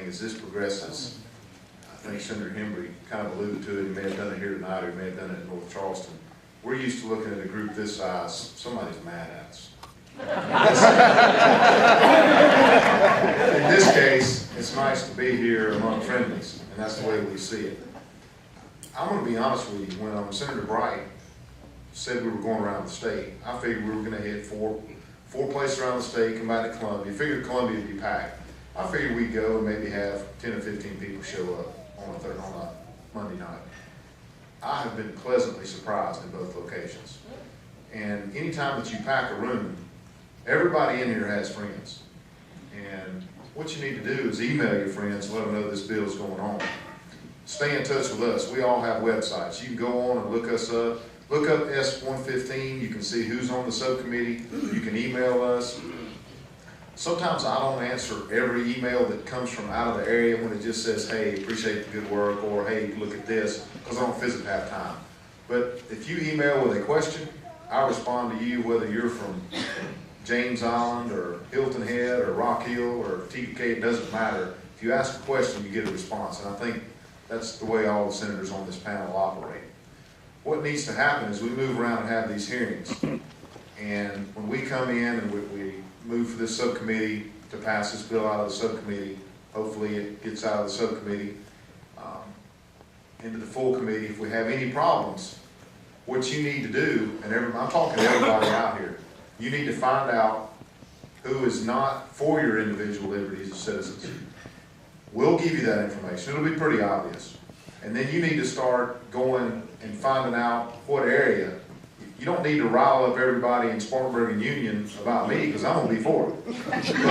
thing as this progresses. I think Senator Hembry kind of alluded to it. He may have done it here tonight, or he may have done it in North Charleston. We're used to looking at a group this size. Somebody's mad at us. In this case, it's nice to be here among friendlies, and that's the way we see it. I'm going to be honest with you. When Senator Bright said we were going around the state, I figured we were going to hit four places around the state, come back to Columbia. Figured Columbia would be packed. I figured we'd go and maybe have 10 or 15 people show up on a Monday night. I have been pleasantly surprised in both locations. And anytime that you pack a room, everybody in here has friends. And what you need to do is email your friends and let them know this bill is going on. Stay in touch with us. We all have websites. You can go on and look us up. Look up S115. You can see who's on the subcommittee. You can email us. Sometimes I don't answer every email that comes from out of the area when it just says, hey, appreciate the good work, or hey, look at this, because I don't physically have time. But if you email with a question, I respond to you whether you're from James Island or Hilton Head or Rock Hill or TK, it doesn't matter. If you ask a question, you get a response. And I think that's the way all the senators on this panel operate. What needs to happen is we move around and have these hearings. And when we come in and we move for this subcommittee to pass this bill out of the subcommittee, hopefully it gets out of the subcommittee into the full committee. If we have any problems, what you need to do, and I'm talking to everybody out here, you need to find out who is not for your individual liberties as citizens. We'll give you that information. It'll be pretty obvious. And then you need to start going and finding out what area. You don't need to rile up everybody in Spartanburg and Union about me, because I'm going to be for it. But you need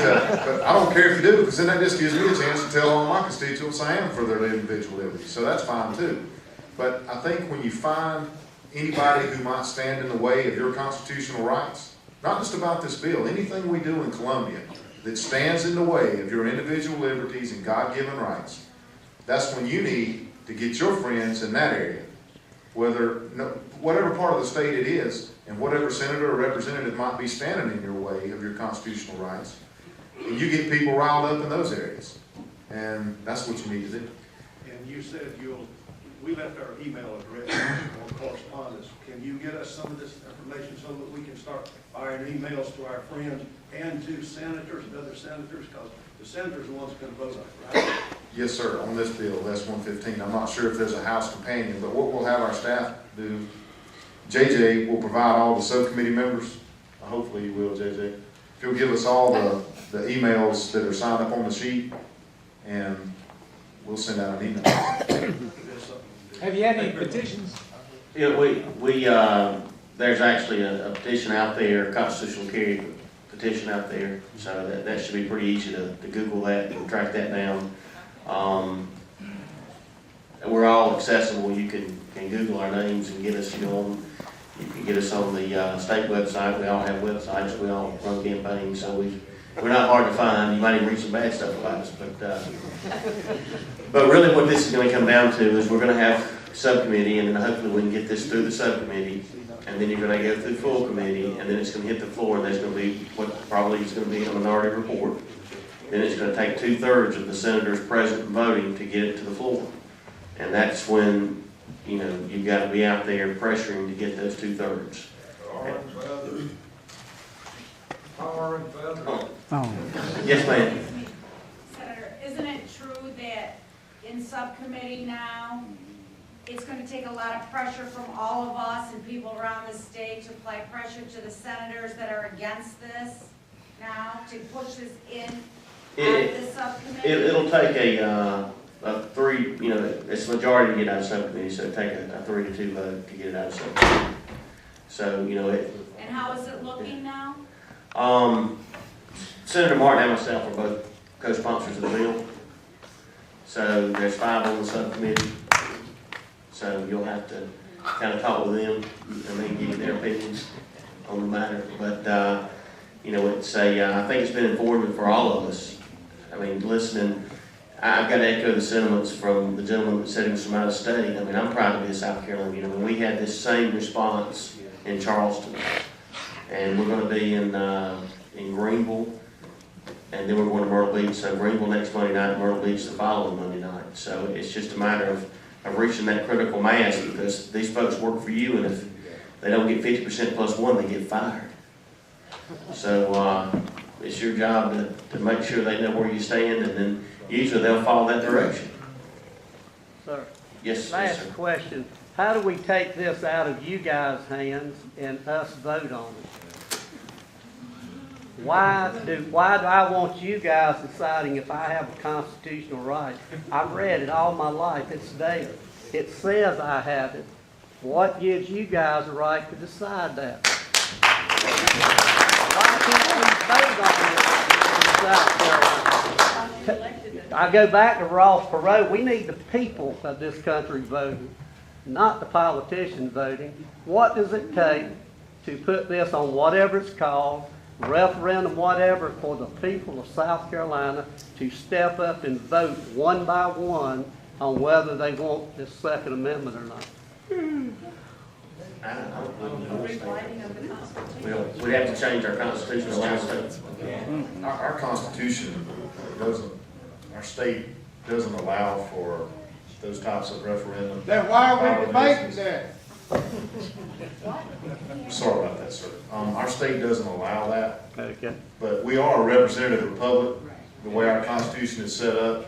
to, but I don't care if you do, because then that just gives me a chance to tell all my constituents I am for their individual liberties. So that's fine too. But I think when you find anybody who might stand in the way of your constitutional rights, not just about this bill, anything we do in Columbia that stands in the way of your individual liberties and God-given rights, that's when you need to get your friends in that area, whatever part of the state it is, and whatever senator or representative might be standing in your way of your constitutional rights, and you get people riled up in those areas. And that's what you need to do. And you said we left our email address or correspondence. Can you get us some of this information so that we can start firing emails to our friends and to senators and other senators? Because the senators are the ones going to vote on it, right? Yes, sir, on this bill, S115. I'm not sure if there's a House companion, but what we'll have our staff do, JJ will provide all the subcommittee members. Hopefully you will, JJ. If you'll give us all the emails that are signed up on the sheet, and we'll send out an email. Have you had any petitions? Yeah, there's actually a petition out there, constitutional carry petition out there, so that should be pretty easy to Google that and track that down. We're all accessible. You can Google our names and get us, you can get us on the state website. We all have websites. We all run campaigns, so we're not hard to find. You might even read some bad stuff about us, but really what this is going to come down to is we're going to have subcommittee, and then hopefully we can get this through the subcommittee, and then you're going to go through full committee, and then it's going to hit the floor, and there's going to be what probably is going to be a minority report. Then it's going to take 2/3 of the senators present and voting to get it to the floor, and that's when you've got to be out there pressuring to get those 2/3. Oh. Yes, ma'am. Senator, isn't it true that in subcommittee now, it's going to take a lot of pressure from all of us and people around the state to apply pressure to the senators that are against this now to push this in out of the subcommittee? It'll take a 3, it's majority to get out of subcommittee, so it'll take a 3-2 vote to get it out of subcommittee. So, And how is it looking now? Senator Martin and myself are both co-sponsors of the bill. So there's 5 on the subcommittee. So you'll have to kind of talk with them and then give their opinions on the matter. But, it's I think it's been informative for all of us. I mean, listening, I've got to echo the sentiments from the gentleman that said he was from out of state. I mean, I'm proud to be a South Carolinian. When we had this same response in Charleston, and we're going to be in Greenville and then we're going to Myrtle Beach, so Greenville next Monday night, Myrtle Beach the following Monday night. So it's just a matter of reaching that critical mass, because these folks work for you, and if they don't get 50% plus one, they get fired. So it's your job to make sure they know where you stand, and then usually they'll follow that direction. Sir, Yes, yes, last sir. question. How do we take this out of you guys' hands and us vote on it? Why do I want you guys deciding if I have a constitutional right? I've read it all my life. It's there. It says I have it. What gives you guys the right to decide that? Why can't we vote on it in South Carolina? I go back to Ross Perot. We need the people of this country voting, not the politicians voting. What does it take to put this on whatever it's called, referendum, whatever, for the people of South Carolina to step up and vote one by one on whether they want this Second Amendment or not? I don't understand. We have to change our constitution to allow states. Our Constitution doesn't, our state doesn't allow for those types of referendums. Then why are we debating that? Sorry about that, sir. Our state doesn't allow that, Okay. but we are a representative republic. The way our Constitution is set up,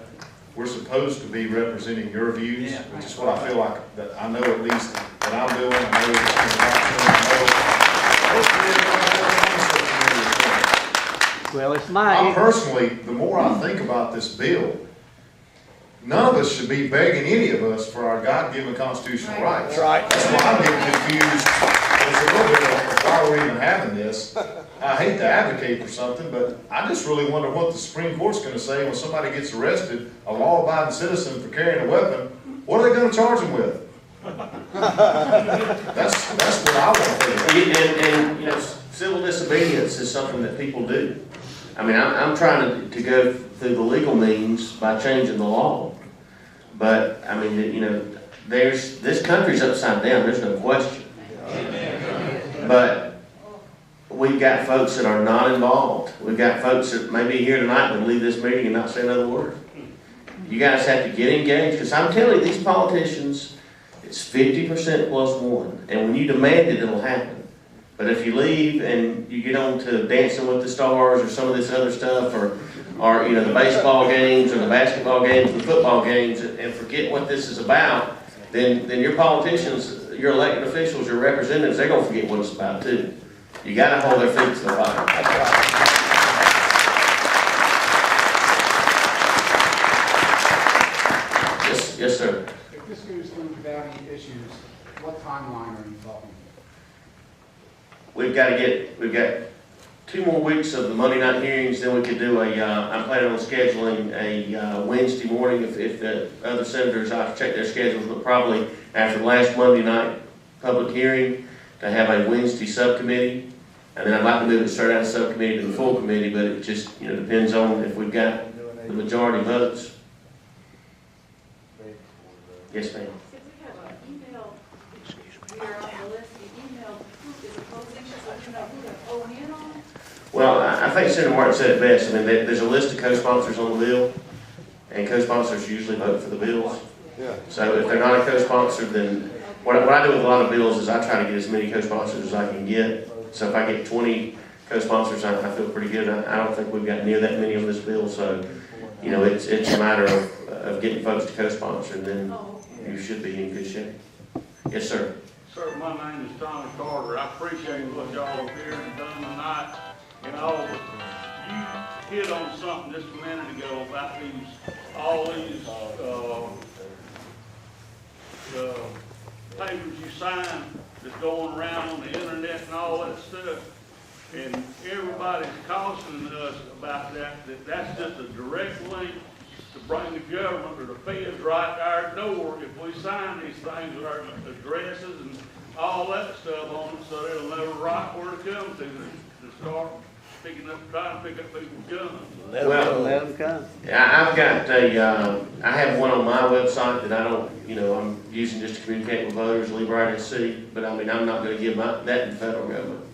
we're supposed to be representing your views, which is what I feel like, that I know at least that I'm doing. I know that Well, it's I my, personally, the more I think about this bill, none of us should be begging any of us for our God-given constitutional rights. Right. That's why I'm getting confused. There's a little bit of why we're even having this. I hate to advocate for something, but I just really wonder what the Supreme Court's going to say when somebody gets arrested, a law-abiding citizen, for carrying a weapon. What are they going to charge them with? That's what I want to think. And you know, civil disobedience is something that people do. I mean, I'm trying to go through the legal means by changing the law. But, I mean, you know, this country's upside down, there's no question. But we've got folks that are not involved. We've got folks that may be here tonight and leave this meeting and not say another word. You guys have to get engaged, because I'm telling you, these politicians, it's 50% plus one. And when you demand it, it'll happen. But if you leave and you get on to Dancing with the Stars or some of this other stuff, or you know, the baseball games or the basketball games, the football games, and forget what this is about, then your politicians, your elected officials, your representatives, they're going to forget what it's about too. You got to hold their feet to the fire. Yes, sir. If this goes through without any issues, what timeline are you talking? We've got 2 more weeks of the Monday night hearings, then we could do I'm planning on scheduling a Wednesday morning if the other senators, I have to check their schedules, but probably after the last Monday night public hearing, to have a Wednesday subcommittee. And then I'd like to move it straight out of subcommittee to the full committee, but it just, you know, depends on if we've got the majority votes. Yes, ma'am. Since we have an email, we are on the list, the email, who is opposing, so you know who they're going in on? Well, I think Senator Martin said it best. I mean, there's a list of co-sponsors on the bill, and co-sponsors usually vote for the bills. So if they're not a co-sponsor, then what I do with a lot of bills is I try to get as many co-sponsors as I can get. So if I get 20 co-sponsors, I feel pretty good. I don't think we've got near that many on this bill, so, you know, it's a matter of getting folks to co-sponsor, and then you should be in good shape. Yes, sir. Sir, my name is Tommy Carter. I appreciate what y'all have here and done tonight. You know, you hit on something just a minute ago about all these papers you sign that's going around on the internet and all that stuff. And everybody's cautioning us about that's just a direct link to bring the government or the feds right to our door if we sign these things with our addresses and all that stuff on them, so they'll never write where to come to start trying to pick up people's guns. Well, let them come. I've got I have one on my website that I don't, you know, I'm using just to communicate with voters, leave right at sea, but I mean, I'm not going to give that to the federal government.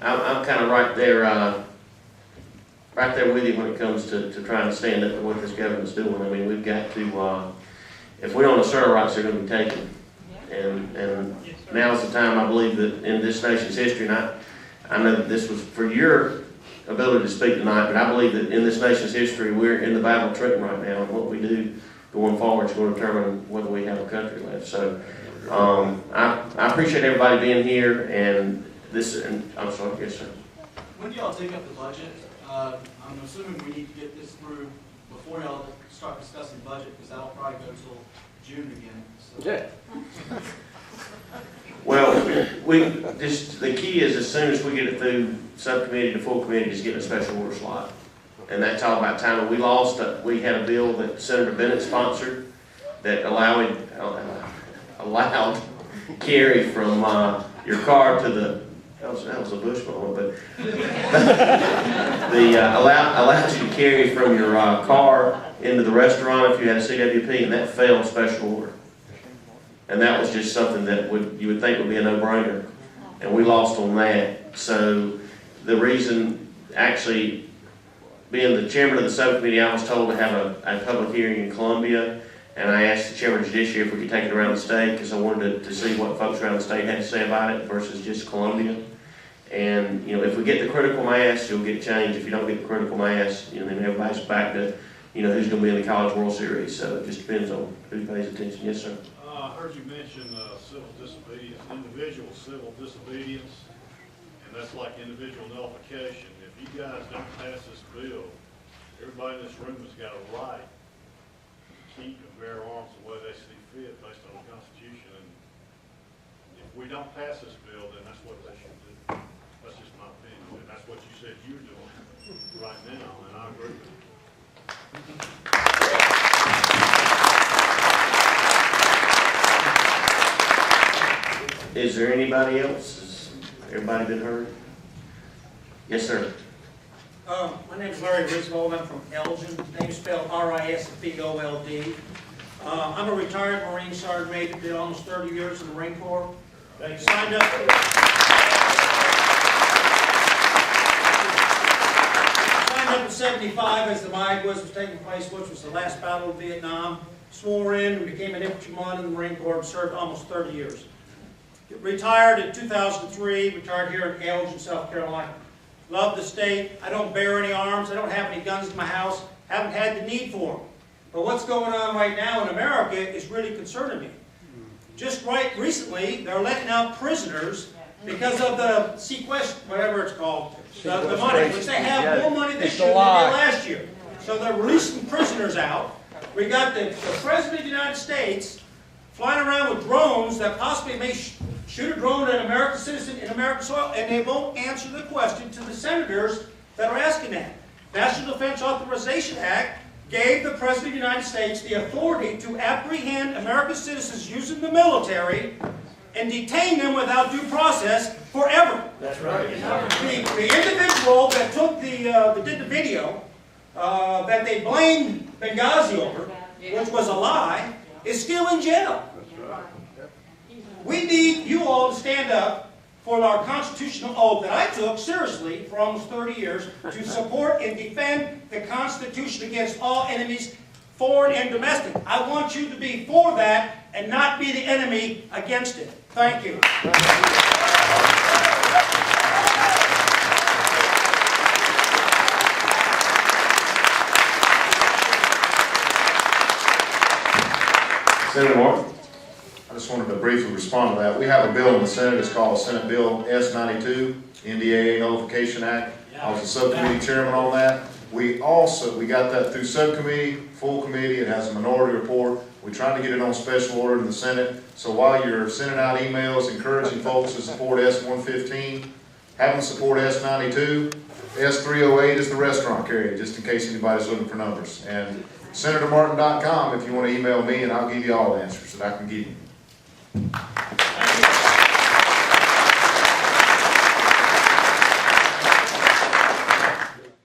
I'm kind of right there. I have one on my website that I don't, you know, I'm using just to communicate with voters, leave right at sea, but I mean, I'm not going to give that to the federal government. I'm kind of right there. I mean, I'm not going to give that to the federal government. I'm kind of right there. I have one on my website that I don't, you know, I'm using just to communicate with voters, leave right at sea, but I mean, I'm not going to give that to the federal government. I'm kind of right there. right there with you when it comes to trying to stand up to what this government's doing. I mean, we've got to, if we don't assert our rights, they're gonna be taken. And now's the time, I believe, that in this nation's history, and I know that this was for your ability to speak tonight, but I believe that in this nation's history, we're in the battle of Trenton right now, and what we do going forward is going to determine whether we have a country left. So, I appreciate everybody being here, and I'm sorry, yes, sir. When do y'all take up the budget? I'm assuming we need to get this through before y'all start discussing budget, because that'll probably go till June again. So. Yeah. Well, the key is as soon as we get it through subcommittee to full committee, just get a special order slot. And that's all about timing. We had a bill that Senator Bennett sponsored that allowed carry from your car to that was a Bush moment, but allowed you to carry from your car into the restaurant if you had a CWP, and that failed special order. And that was just something that you would think would be a no-brainer, and we lost on that. So the reason, actually, being the chairman of the subcommittee, I was told to have a public hearing in Columbia, and I asked the chairman of the judiciary if we could take it around the state, because I wanted to see what folks around the state had to say about it versus just Columbia. And, if we get the critical mass, you'll get change. If you don't get the critical mass, then everybody's back to, who's going to be in the College World Series. So it just depends on who pays attention. Yes, sir. I heard you mention civil disobedience, individual civil disobedience, and that's like individual nullification. If you guys don't pass this bill, everybody in this room has got a right to keep and bear arms the way they see fit based on the Constitution. And if we don't pass this bill, then that's what they should do. That's just my opinion, and that's what you said you're doing right now, and I agree with you. Is there anybody else? Has everybody been heard? Yes, sir. My name is Larry Griswold. I'm from Elgin. Name spelled R-I-S-B-O-L-D. I'm a retired Marine Sergeant Major. Did almost 30 years in the Marine Corps. Signed up in 75 as the MIAG was taking place, which was the last battle of Vietnam. Swore in and became an infantryman in the Marine Corps and served almost 30 years. Retired in 2003, retired here in Elgin, South Carolina. Love the state. I don't bear any arms. I don't have any guns in my house. Haven't had the need for them. But what's going on right now in America is really concerning me. Just recently, they're letting out prisoners because of the sequester, whatever it's called, the money, which they have more money this year than they did last year. So they're releasing prisoners out. We got the President of the United States flying around with drones that possibly may shoot a drone at an American citizen in American soil, and they won't answer the question to the senators that are asking that. National Defense Authorization Act gave the President of the United States the authority to apprehend American citizens using the military and detain them without due process forever. That's right. The individual that took that did the video that they blamed Benghazi over, which was a lie, is still in jail. We need you all to stand up for our constitutional oath that I took seriously for almost 30 years to support and defend the Constitution against all enemies, foreign and domestic. I want you to be for that and not be the enemy against it. Thank you. Senator Martin. I just wanted to briefly respond to that. We have a bill in the Senate. It's called Senate Bill S92, NDAA Nullification Act. I was the subcommittee chairman on that. We got that through subcommittee, full committee. It has a minority report. We're trying to get it on special order in the Senate. So while you're sending out emails encouraging folks to support S115, have them support S92. S308 is the restaurant carrier, just in case anybody's looking for numbers. And SenatorMartin.com if you want to email me, and I'll give you all the answers that I can give you.